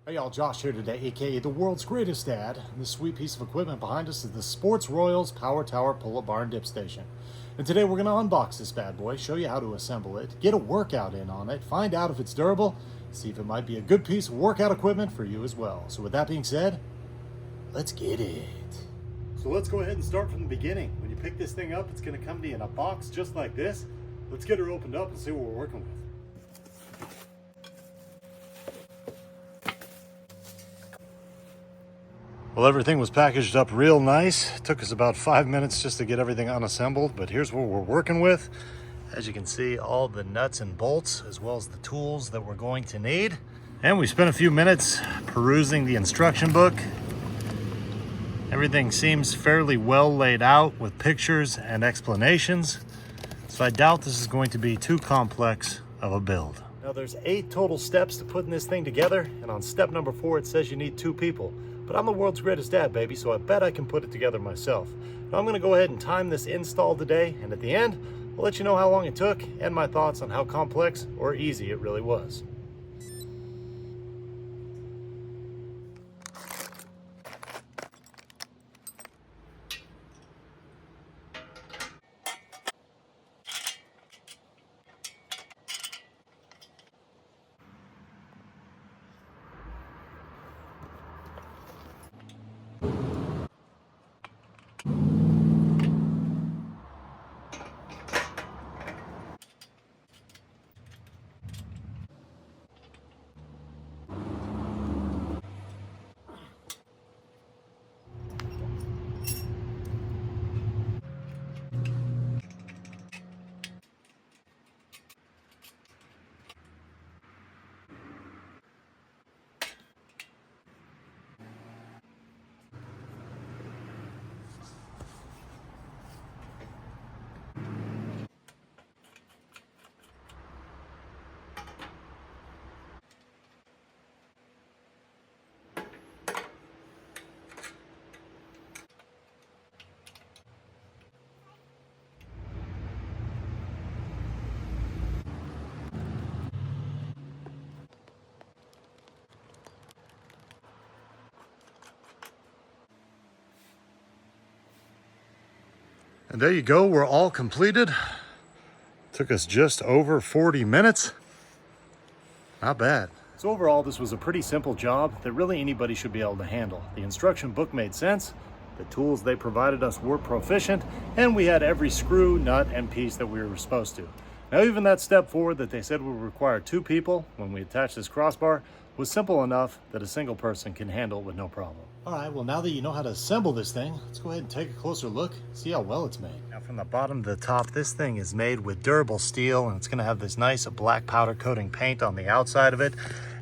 Hey y'all, Josh here today, aka the world's greatest dad. And this sweet piece of equipment behind us is the SportsRoyals Power Tower pull-up bar and dip station. And today we're going to unbox this bad boy, show you how to assemble it, get a workout in on it, find out if it's durable, see if it might be a good piece of workout equipment for you as well. So with that being said, let's get it. So let's go ahead and start from the beginning. When you pick this thing up, it's going to come to you in a box just like this. Let's get her opened up and see what we're working with. Well, everything was packaged up real nice. It took us about 5 minutes just to get everything unassembled, but here's what we're working with. As you can see, all the nuts and bolts, as well as the tools that we're going to need. And we spent a few minutes perusing the instruction book. Everything seems fairly well laid out with pictures and explanations. So I doubt this is going to be too complex of a build. Now there's 8 total steps to putting this thing together, and on step number 4 it says you need 2 people. But I'm the world's greatest dad, baby, so I bet I can put it together myself. Now I'm gonna go ahead and time this install today, and at the end, I'll let you know how long it took and my thoughts on how complex or easy it really was. And there you go, we're all completed. Took us just over 40 minutes. Not bad. So overall, this was a pretty simple job that really anybody should be able to handle. The instruction book made sense, the tools they provided us were proficient, and we had every screw, nut, and piece that we were supposed to. Now even that step forward that they said would require 2 people when we attach this crossbar was simple enough that a single person can handle with no problem. All right, well now that you know how to assemble this thing, let's go ahead and take a closer look, see how well it's made. Now from the bottom to the top, this thing is made with durable steel, and it's gonna have this nice black powder coating paint on the outside of it.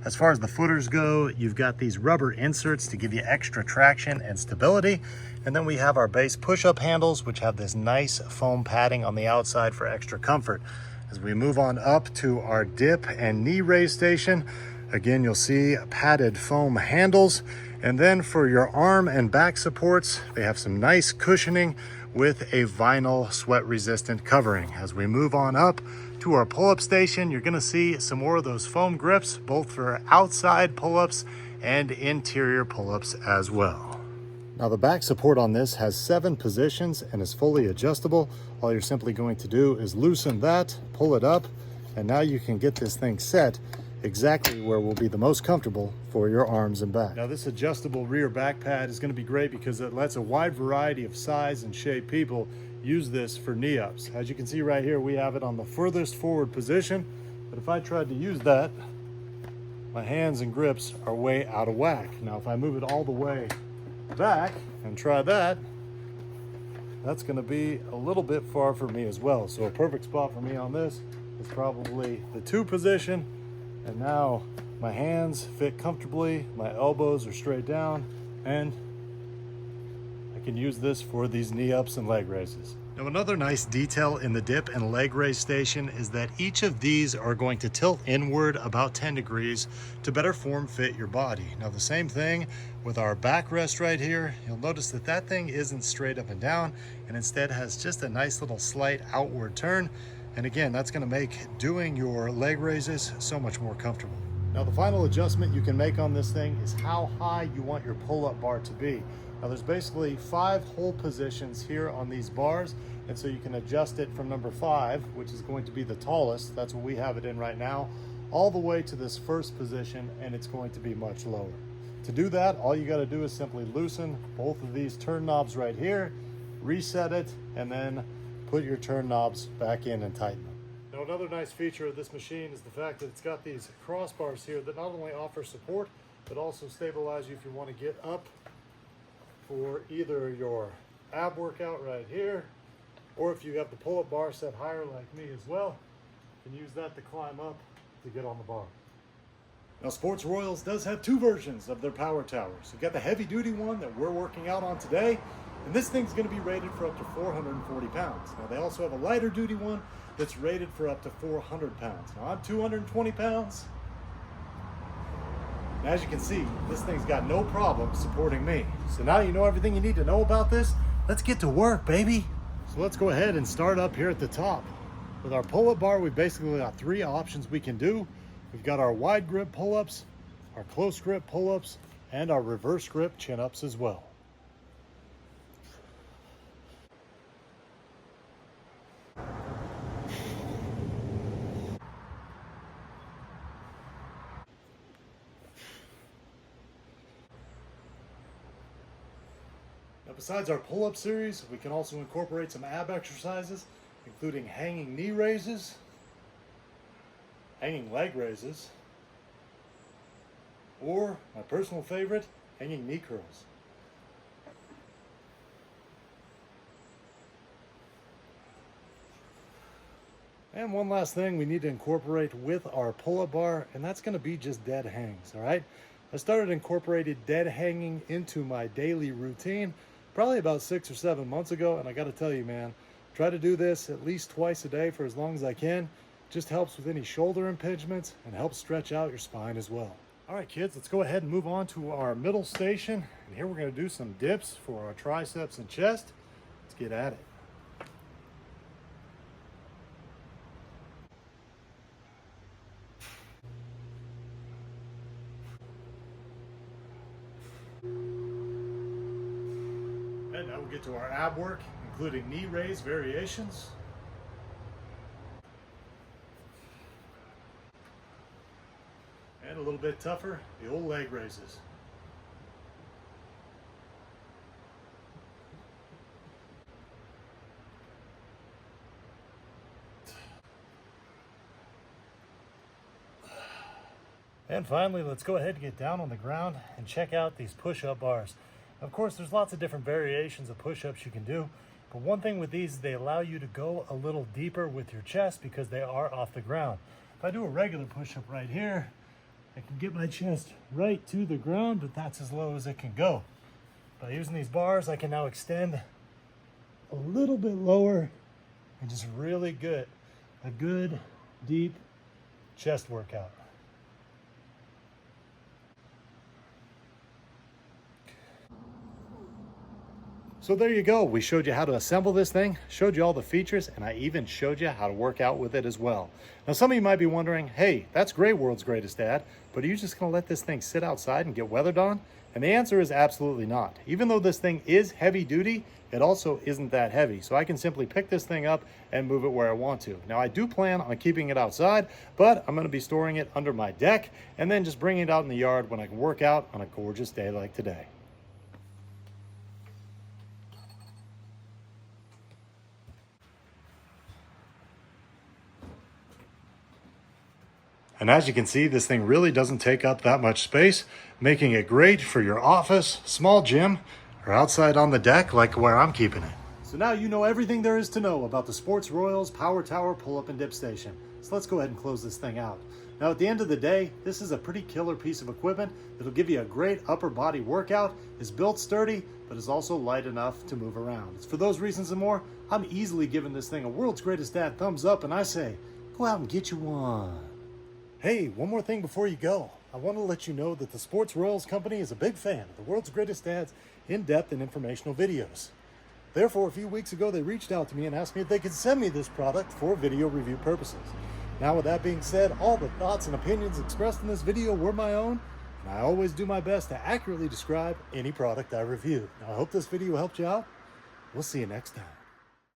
As far as the footers go, you've got these rubber inserts to give you extra traction and stability. And then we have our base push-up handles, which have this nice foam padding on the outside for extra comfort. As we move on up to our dip and knee raise station, again, you'll see padded foam handles. And then for your arm and back supports, they have some nice cushioning with a vinyl sweat resistant covering. As we move on up to our pull-up station, you're gonna see some more of those foam grips, both for outside pull-ups and interior pull-ups as well. Now the back support on this has 7 positions and is fully adjustable. All you're simply going to do is loosen that, pull it up, and now you can get this thing set exactly where will be the most comfortable for your arms and back. Now this adjustable rear back pad is going to be great because it lets a wide variety of size and shape people use this for knee ups. As you can see right here, we have it on the furthest forward position, but if I tried to use that, my hands and grips are way out of whack. Now if I move it all the way back and try that, that's going to be a little bit far for me as well. So a perfect spot for me on this is probably the 2 position. And now my hands fit comfortably, my elbows are straight down, and I can use this for these knee ups and leg raises. Now another nice detail in the dip and leg raise station is that each of these are going to tilt inward about 10 degrees to better form fit your body. Now the same thing with our backrest right here. You'll notice that that thing isn't straight up and down and instead has just a nice little slight outward turn. And again, that's going to make doing your leg raises so much more comfortable. Now the final adjustment you can make on this thing is how high you want your pull-up bar to be. Now there's basically 5 hold positions here on these bars, and so you can adjust it from number 5, which is going to be the tallest, that's what we have it in right now, all the way to this first position, and it's going to be much lower. To do that, all you got to do is simply loosen both of these turn knobs right here, reset it, and then put your turn knobs back in and tighten them. Now another nice feature of this machine is the fact that it's got these crossbars here that not only offer support, but also stabilize you if you want to get up for either your ab workout right here, or if you have the pull-up bar set higher like me as well, you can use that to climb up to get on the bar. Now Sports Royals does have 2 versions of their power towers. You've got the heavy duty one that we're working out on today, and this thing's going to be rated for up to 440 pounds. Now they also have a lighter duty one that's rated for up to 400 pounds. Now I'm 220 pounds. And as you can see, this thing's got no problem supporting me. So now you know everything you need to know about this. Let's get to work, baby. So let's go ahead and start up here at the top. With our pull-up bar, we've basically got 3 options we can do. We've got our wide grip pull-ups, our close grip pull-ups, and our reverse grip chin-ups as well. Now besides our pull-up series, we can also incorporate some ab exercises, including hanging knee raises, hanging leg raises, or my personal favorite, hanging knee curls. And one last thing we need to incorporate with our pull-up bar, and that's going to be just dead hangs, all right? I started incorporating dead hanging into my daily routine probably about 6 or 7 months ago, and I got to tell you, man, try to do this at least twice a day for as long as I can. Just helps with any shoulder impingements and helps stretch out your spine as well. All right, kids, let's go ahead and move on to our middle station. And here we're going to do some dips for our triceps and chest. Let's get at it. And now we'll get to our ab work, including knee raise variations. And a little bit tougher, the old leg raises. And finally, let's go ahead and get down on the ground and check out these push-up bars. Of course, there's lots of different variations of push-ups you can do, but one thing with these is they allow you to go a little deeper with your chest because they are off the ground. If I do a regular push-up right here, I can get my chest right to the ground, but that's as low as it can go. By using these bars, I can now extend a little bit lower and just really get a good, deep chest workout. So there you go. We showed you how to assemble this thing, showed you all the features, and I even showed you how to work out with it as well. Now some of you might be wondering, hey, that's great, World's Greatest Dad, but are you just gonna let this thing sit outside and get weathered on? And the answer is absolutely not. Even though this thing is heavy duty, it also isn't that heavy. So I can simply pick this thing up and move it where I want to. Now I do plan on keeping it outside, but I'm gonna be storing it under my deck and then just bringing it out in the yard when I can work out on a gorgeous day like today. And as you can see, this thing really doesn't take up that much space, making it great for your office, small gym, or outside on the deck like where I'm keeping it. So now you know everything there is to know about the Sports Royals Power Tower pull-up and dip station. So let's go ahead and close this thing out. Now at the end of the day, this is a pretty killer piece of equipment that'll give you a great upper body workout, is built sturdy, but is also light enough to move around. It's for those reasons and more, I'm easily giving this thing a World's Greatest Dad thumbs up, and I say, go out and get you one. Hey, one more thing before you go. I want to let you know that the Sports Royals Company is a big fan of the World's Greatest Dad's in-depth and informational videos. Therefore, a few weeks ago, they reached out to me and asked me if they could send me this product for video review purposes. Now with that being said, all the thoughts and opinions expressed in this video were my own, and I always do my best to accurately describe any product I review. Now I hope this video helped you out. We'll see you next time.